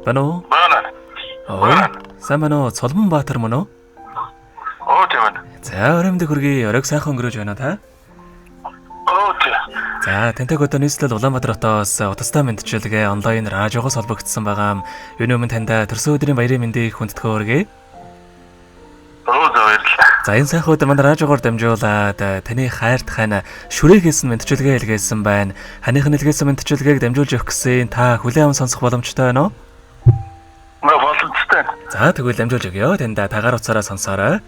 Бано? Сайн байна уу? Соломонбаатар мөн үү? Тийм байна. За, өрөөмдөг хүргэе. Оройг сайхан өнгөрөөж байна та? Тийм. За, тэнтэйг одоо нийслэл Улаанбаатар хотоос утастай мэдчилгээ онлайн радиогоос холбогдсон байгаа. Юуны өмнө таньда төрсөн өдрийн баярын мэндийг хүндэтгэж хүргэе. Баярлалаа. За, энэ сайхан өдөр манай радиогоор дамжуулаад таны хайрт хань шүрээгээс нь мэдчилгээ илгээсэн байна. Ханых нь илгээсэн мэдчилгээг дамжуулж өгөх гэсэн та хүлээн аван сонсох боломжтой байна уу? Боломжтой. За, тэгвэл дамжуулж өгье. Таньда тагаар уцаараа сонсоорой.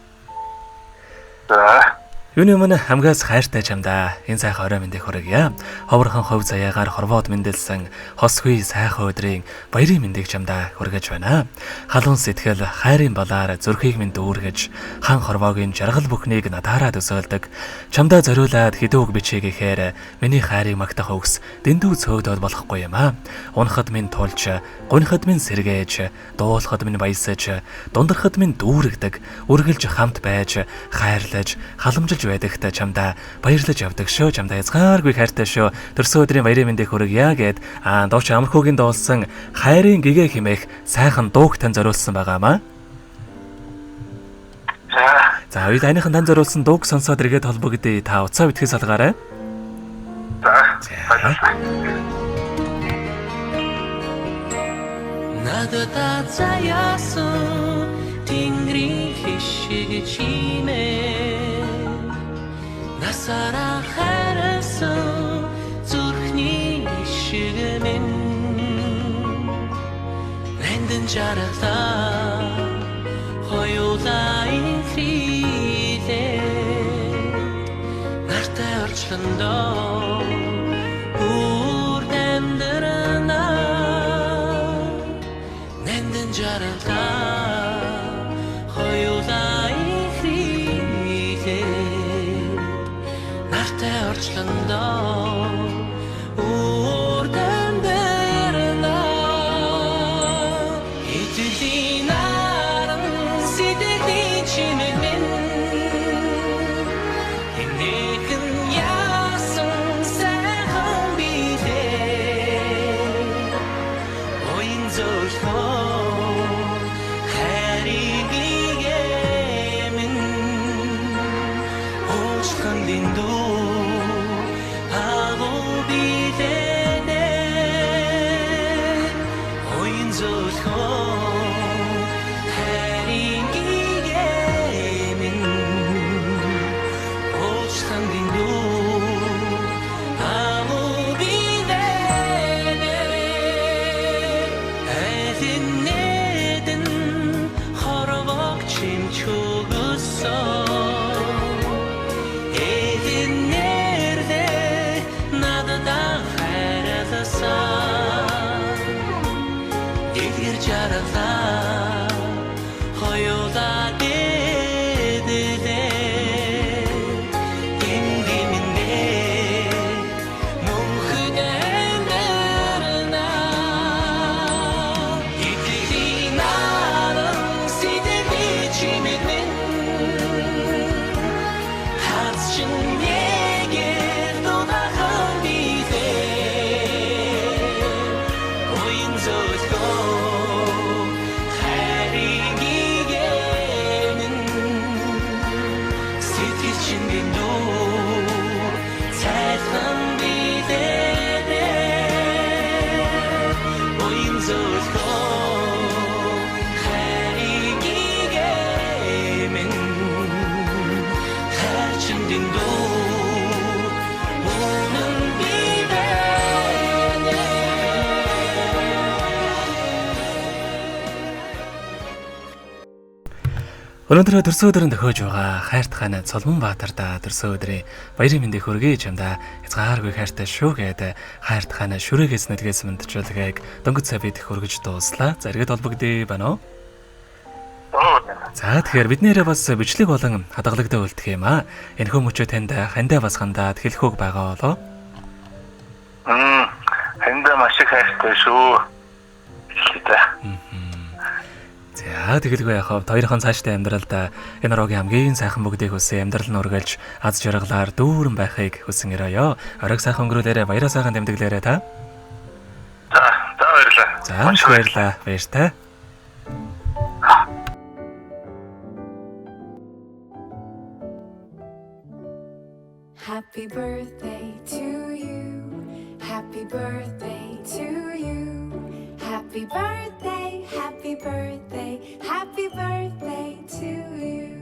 За. Юуны өмнө хамгаас хайртай чамдаа энэ сайхан орой мэндийг хүргье. Ховорхон хов заяагаар хорвоод мэндэлсэн хосгүй сайхан өдрийн баярын мэндийг чамдаа хүргэж байна. Халуун сэтгэл хайрын балаар зүрхийг минь дүүргэж хан хорвоогийн жаргал бүхнийг надаараа төсөөлдөг. Чамдаа зориулаад хідүүг бичээ гэхээр миний хайрыг магтах өгс дэндүү цөөгдөөд болохгүй юм аа. Унахад минь тулж, гунихад минь сэргээж, дуулахад минь баясаж, дундархад минь дүүргдэг, үргэлж хамт байж, хайрлаж, халамжилж байдагт чамдаа баярлаж явдаг шүү. Чамдаа язгааргүй хайртай шүү. Төрсөн өдрийн баярын мэндийг хүргье гэд дууч амархуугийн дуулсан хайрын гэгээ химэх сайхан дууг тань зориулсан байгаамаа. За, үед аныхан тань зориулсан дууг сонсоод эргээд холбогдъё. Та уцаа битгий салгаарай. За. Надад заяасан тэнгэрийн хишиг чимээ насара хайрсан зүрхний ишиг минь рэндэн жаргалаа хоёулаа инхрилээ нартай орчлондоо бүр дэмдэрнэ рэндэн жаргалаа хоёулаа орчлондоо үрдэн дэрнэ итгэлийн наран сэтгэлийн чимээ минь энэхэн яасан сайхан билээ оин зөөлхөө хайрыг минь уучлан дэндүү Өнөөдөр төрсөн өдрөнд төхөөж байгаа хайрт хань Соломонбаатарда төрсөн өдрийн баярын мэндийг хүргэе. Чамдаа язгааргүй хайртай шүү гэдэг хайрт хань шүрээгээс нэдгээс мэдчилгээг дөнгөж сая бид хүргэж дууслаа. За, эргээд холбогдъё байна уу? За, тэгэхээр бид нэрээ бас бичлэг болон хадгалагдан үлдэх юм аа. Энэхүү мөчөө танд хандаа бас хандаад хэлэхүүг байгаа болоо. Хандаа маш их хайртай шүү. За, тэгэлгүй яхав хоёрхан цаашдаа амьдралдаа энэ рогийн хамгийн сайхан бүгдийг хүсээ амьдрал нь үргэлж аз жаргалаар дүүрэн байхыг хүсэн өрөөё. Оройг сайхан өнгөрүүлээрэ, баяраа сайхан тэмдэглээрэ та. За баярлалаа. За баярлалаа. Баяртай. Happy birthday to you. Happy birthday to you. Happy birthday, happy birthday, happy birthday to you.